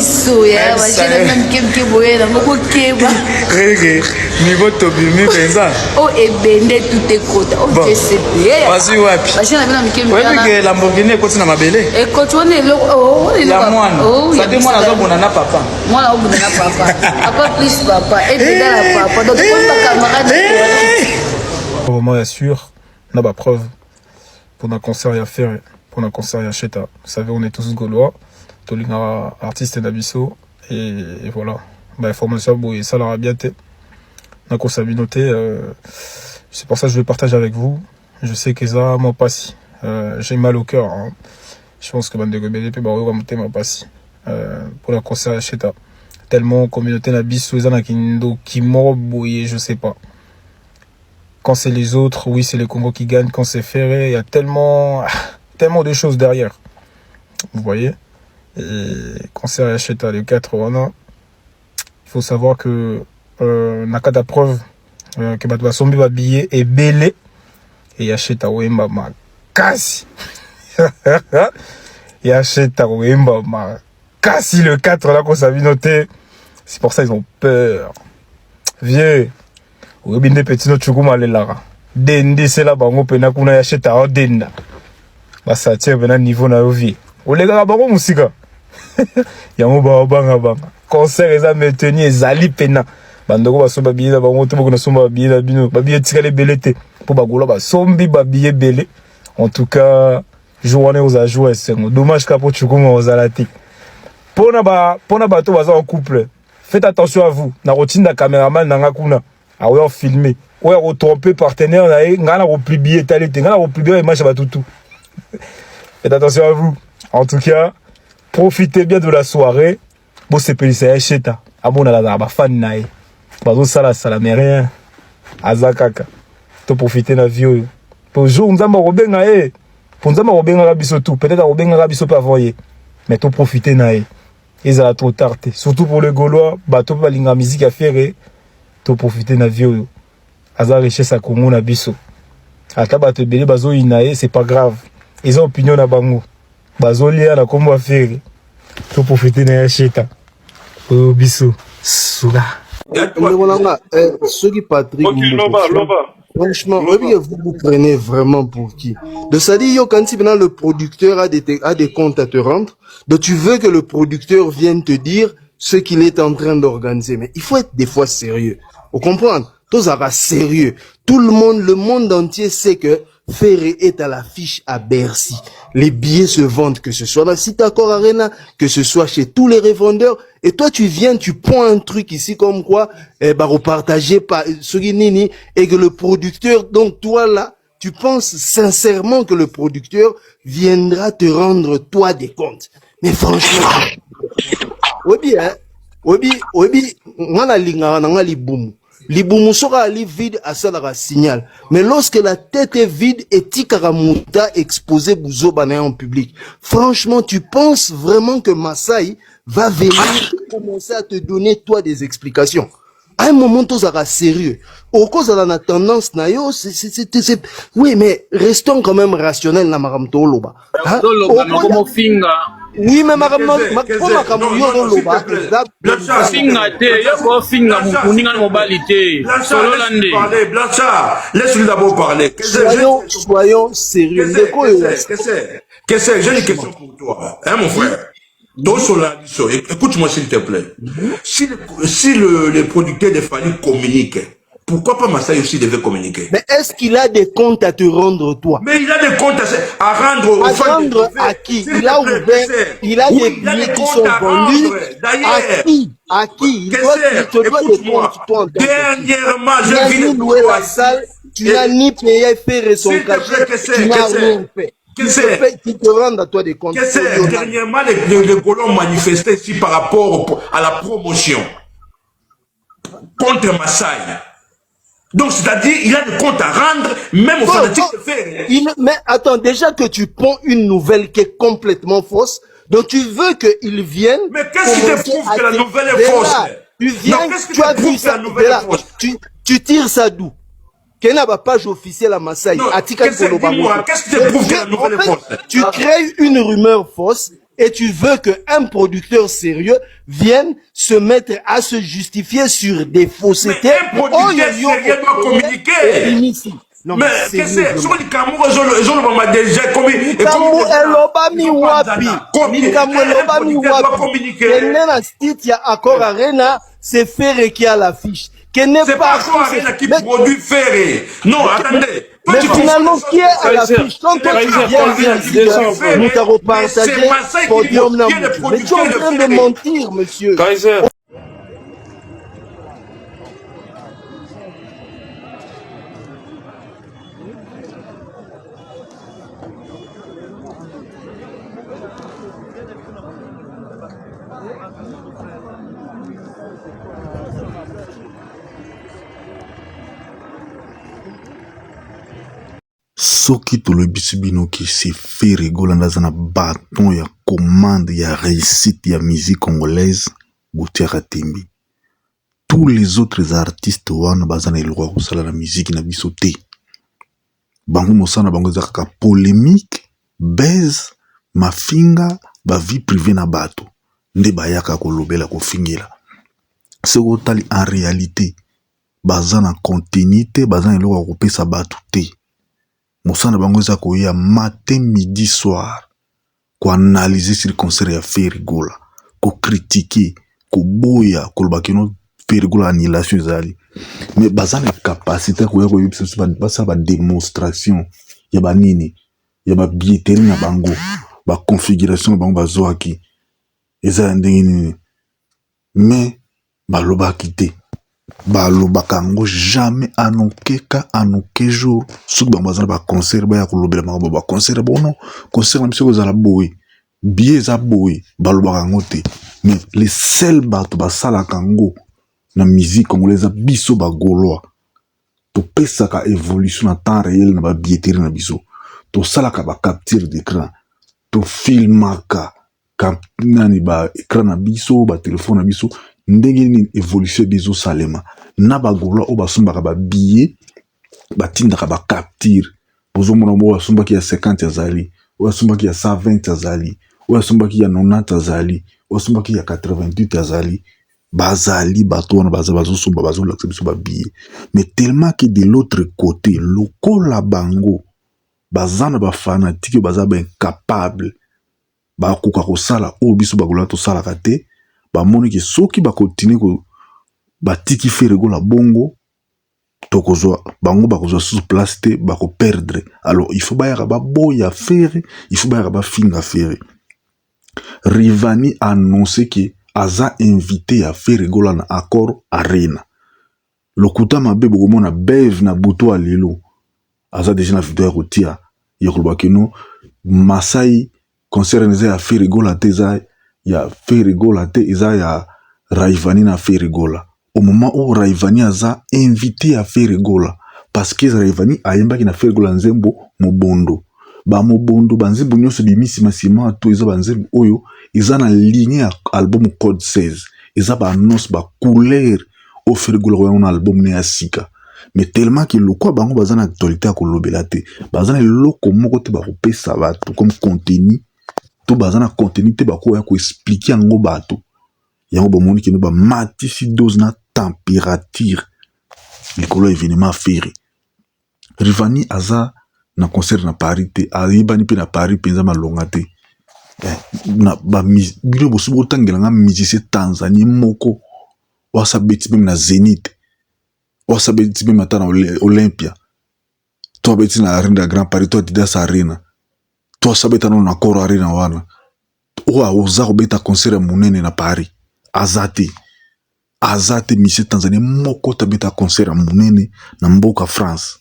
biso ya wachana na mkemke boye na moko keba rege niveau tobimi penza o ebende tout ekota o GCP basi wapi wachana na mkemke wewe Lamborghini ekoti na mabele ekoti one lo oh ya mwana ça te mwana azobona na papa mwana obona na papa papa plus papa et de la papa donc on pas camarade vraiment assure on a ma preuve pour un concert à faire pour un concert à Cheta. Vous savez, on est tous gaulois, tous les artistes d'Abisso, et voilà. Bah, information, bon, et ça leur a bien été. Donc, on s'est noté. C'est pour ça que je le partage avec vous. Je sais que ça m'a passé. J'ai mal au cœur. Hein. Je pense que Bande Gobelé, bah, on va monter ma passe pour le concert à Cheta. Tellement communauté d'Abisso, qui m'ont bouillé, je sais pas. Quand c'est les autres, oui, c'est les Congo qui gagnent. Quand c'est Ferré, il y a tellement de choses derrière. Vous voyez. Et concert à Cheta, les 4, il faut savoir que n'a pas de preuve que Batouba Sombi va billet et belé et Cheta Wemba Makasi. Et Cheta Wemba Makasi le 4 là qu'on s'avait noté. C'est pour ça ils ont peur. Vieux. Webinde petit no chukuma le lara. Dende c'est là bango pena kuna ya Cheta o denda. Basa tie bena niveau na vie. Olega bango musika. Yango ba banga banga. Concert eza maintenu ezali pena. Bandoko basomba biye bango to bokona somba biye na bino. Ba biye tikale belete pour bagola ba sombi ba biye belé. En tout cas, journée aux a joué sengo. Dommage ka po chukuma ozalati. Pona ba to baza en couple. Faites attention à vous. Na routine da cameraman nanga kuna. A ouais filmer. Ouais retromper partenaire na ngana republier talete. Ngana republier image ba tutu. Faites attention à vous. En tout cas, profitez bien de la soirée. Bon, c'est Pélissé Cheta. Ah bon, on a la fan nae. Bazo sala sala, mais rien. Azakaka. To profiter de la vie. Pour jour, on a robenga eh. Pour nous avoir robenga rabiso tout. Peut-être à robenga rabiso pas voyer. Mais to profiter nae. Ils ont trop tardé. Surtout pour les Gaulois, bateau pas linga musique à faire. To profiter de la vie. Aza richesse à Congo na biso. Ata bato belé bazo inae, c'est pas grave. Ils ont opinion na bango. Bazolia na kombo affaire. Faut profiter de Cheta. Oh biso. Souga. Ceux qui Patrick. Franchement, vous prenez vraiment pour qui? De ça dit, quand le producteur a des comptes à te rendre, donc tu veux que le producteur vienne te dire ce qu'il est en train d'organiser. Mais il faut être des fois sérieux. Vous comprenez? Tous à sérieux. Tout le monde entier sait que Ferré est à l'affiche à Bercy. Les billets se vendent, que ce soit dans Sitacor Arena, que ce soit chez tous les revendeurs. Et toi, tu viens, tu prends un truc ici comme quoi, repartager par Suginini, et que le producteur, donc toi là, tu penses sincèrement que le producteur viendra te rendre toi des comptes. Mais franchement, Liboumou sera vide à ça la signal. Mais lorsque la tête est vide et Tikaramuta exposé Bouzobana en public, franchement, tu penses vraiment que Massaï va venir commencer à te donner toi des explications? À un moment, tout sera sérieux. Au cause de la tendance, oui, mais restons quand même rationnels, na maramto loba. Oui, mais laisse-lui d'abord parler. Soyons sérieux. Qu'est-ce que j'ai une question pour toi, hein, mon frère? Écoute-moi s'il te plaît. Si le producteur de famille communique, pourquoi pas Massaï aussi devait communiquer? Mais est-ce qu'il a des comptes à te rendre, toi? Mais il a des comptes à rendre aux fans. À rendre à qui? Il a ouvert, il a des billets qui sont vendus. À qui? À qui? Écoute-moi. Dernièrement, je vis la salle. Tu n'as ni payé faire son cachet. Tu n'as rien fait. Qui te rendent à toi des comptes? Dernièrement, les colons manifestaient ici par rapport à la promotion contre Massaï. Donc, c'est-à-dire, il a des comptes à rendre, même aux fanatiques de faire. Mais attends, déjà que tu prends une nouvelle qui est complètement fausse, donc tu veux qu'il vienne. Mais qu'est-ce qui te prouve que la nouvelle est fausse? Tu viens, tu as vu ça, tu tires ça d'où? Quelle est la page officielle à Massaï? Qu'est-ce qui te prouve que la nouvelle est fausse? Tu crées une rumeur fausse Et tu veux qu'un producteur sérieux vienne se mettre à se justifier sur des faussetés. Mais un producteur sérieux doit communiquer. Non, mais qu'est-ce que c'est? Sur les camours, ils ont déjà communiqué. Kamu eloba mi wapi. Kamu eloba mi wapi. Kene na site ya Accor Arena, c'est Ferré qui a l'affiche. C'est pas Accor Arena qui produit Ferré. Non, attendez. Mais finalement, qui est à l'affiche? Quand toi tu viens dire, nous t'avons partagé podium na mais tu es en train de mentir, monsieur. Soki tolobisi bino ki se Ferré Gola ndaza na bâton ya commande ya réussite ya musique congolaise boutiaka tembi. Tous les autres artistes wana baza na eloko ya kosala na musique na biso te. Bango mosala bango eza kaka polémique, baise, mafinga, ba vie privée na bato. Nde bayaka kolobela kofingela. Soki otali en réalité baza na contenu te, baza na eloko ya kopesa bato te. Mosana bango eza koya matin, midi, soir, ko analyser sur le concert ya Ferré Gola, ko critiquer, ko boya, ko lobakino Ferré Gola annulation ezali. Mais baza na capacité koya ko yebisa basa ba démonstration ya ba nini, ya ba billetterie na bango, ba configuration na bango bazoaki. Eza ndenge nini. Mais balobaki te. Balobakango jamais anokeka anoke jour soki bango baza na baconcert baya kolobela bango baconcert bono concert na biso kozala boye billet eza boye balobakango te. Mais les seuls bato basalaka ngo na musique congolaise biso bagolois topesaka évolution na temps réel na babilletterie na biso tosalaka bacapture d'écran tofilmaka nani baécran na biso batelefone na biso ndenge nini évolution biso salema na bagolois o basombaka ba billet batindaka ba capture bozomona bo basombaki ya 50 azali o basombaki ya 120 azali o basombaki ya 90 azali o basombaki ya 88 azali bazali bato wana bazosomba bazolakisa biso ba billet. Mais tellement que de l'autre côté lokola bango bazana ba fanatique baza ba incapable bakoka kosala o biso bagolois tosalaka te. Bamoni ke soki bakontinue ko batiki Ferré Gola bongo tokozwa bango bakozwa sous place te bako perdre. Alors il faut bayaka ba boya Ferré, il faut bayaka ba finga Ferré. Rivani a annoncé que aza invité à Ferré Gola na Accor Arena. Lokuta mabe bokomona bev na buto alelo aza déjà na vidéo ya kotia yokolobakeno Masai concert neze ya Ferré Gola te za ya Ferré Gola te eza ya Rayvanny na Ferré Gola. Au moment où Rayvanny aza invité à Ferré Gola parce que Rayvanny ayembaki na Ferré Gola nzembo mobondo. Ba mobondo banzembo nyonso bimisi masima to eza banzembo oyo eza na ligne ya album Code 16. Eza ba annonce ba couleur au Ferré Gola na album ne ya sika. Mais tellement que le quoi bango baza na actualité ya kolobela te. Baza na loko moko te ba kopesa bato comme contenu. To bazana contenu te bako ya ko expliquer yango bato yango bomoni ke no ba matisi dose na température likolo événement Ferré. Rivani aza na concert na Paris te ayebani pe na Paris penza malonga te na ba bino bosubo tangela nga musicien Tanzanie moko wasa beti même na Zénith wasa beti même ata na Olympia to beti na Arena Grand Paris to Adidas Arena to sabeta no na Accor Arena wana oa oza kobeta concert monene na Paris azate monsieur Tanzanie moko tabeta concert monene na mboka France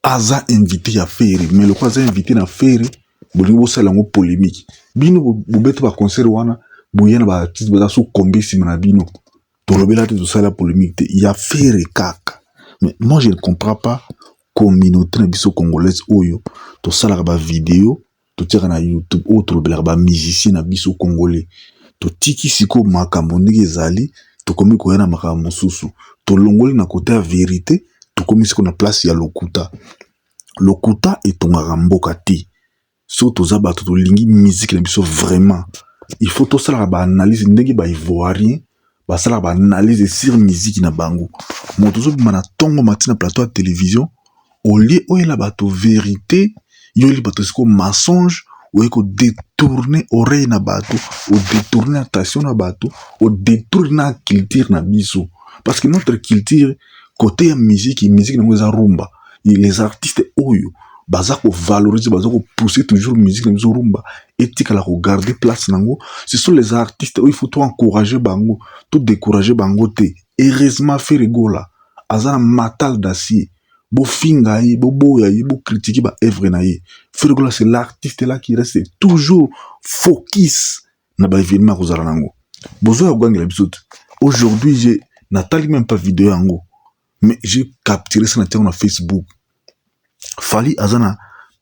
aza invité ya Ferré. Mais le quoi aza invité na Ferré bolingo bosala ngo polémique bino bobeta ba concert wana boyena ba artiste baza so kombe sima na bino tolobela te tosala polémique te ya Ferré kaka. Mais moi je ne comprends pas communauté na biso congolaise oyo to sala ba vidéo to tira na YouTube o to lobela ba musicien na biso congolais to tiki siko makambo ndenge ezali to komi ko yana makambo mosusu to longoli na côté ya vérité to komi siko na place ya lokuta etongaka mboka te surtout za bato to lingi musique na biso vraiment il faut tout ça ba analyse ndenge ba ivoirien ba sala ba analyse sur musique na bango moto zo bima na tongo matina plateau à télévision au lieu où il a bato vérité yo li bato siko mensonge ou ko détourner oreille na bato ou détourner attention na bato ou détourner culture na biso parce que notre culture côté musique na za rumba les artistes oyo baza ko valoriser baza ko pousser toujours musique na biso rumba etika la regarder place nango ce sont les artistes où il faut tout encourager bango tout décourager bango te heureusement faire rigola azana matal d'acier bo finga yi bo boya yi bo critiquer ba œuvre na yi faire rigola c'est l'artiste là qui reste toujours focus na ba événement kozala nango bozo ya gangela biso aujourd'hui j'ai natali même pas vidéo yango mais j'ai capturé ça na Facebook. Fali azana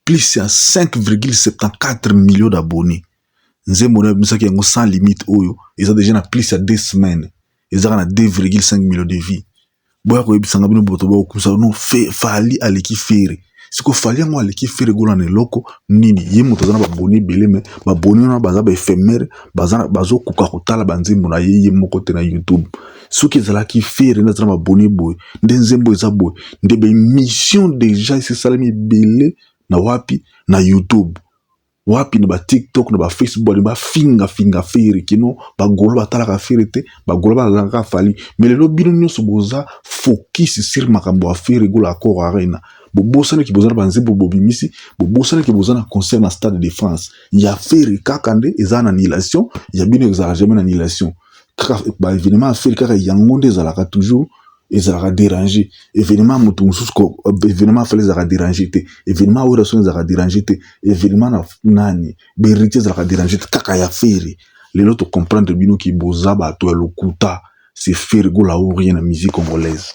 plus à 5,74 millions d'abonnés. Nzembo na bisaki yango sans limite oyo, ils ont déjà na plus à 2 semaines. Ils ont na 2,5 millions de vies. Boya ko ebisanga bino boto ba okusa no Fali aleki fere. Siko Fali yango aleki fere gola ne loko nini ye moto azana ba abonné belé mais ba abonné na baza ba éphémère bazana bazo kuka kotala banzembo na ye moko te na YouTube. Soki ezalaki fere na zana ba abonné boy nde nzembo eza boy nde ba mission déjà c'est salami belé na wapi na YouTube wapi na ba TikTok na ba Facebook ba finga fere kino ba golo batala ka fere te ba golo ba langa Fali mais le bino nyonso boza focus sur makambo a fere gola ko arena bobosana ki bozana banzembo bobimisi bobosana ki bozana concert na Stade de France ya fere kakande eza na annulation ya bino exagément annulation kaka ba événement fere kaka yango nde ezalaka toujours ezalaka déranger événement moto mususu ko événement fale ezalaka déranger te événement relation ezalaka déranger te événement na nani berité ezalaka déranger te kaka ya fere lelo to comprendre bino ki boza bato ya lokuta c'est fere gola ou rien na musique congolaise.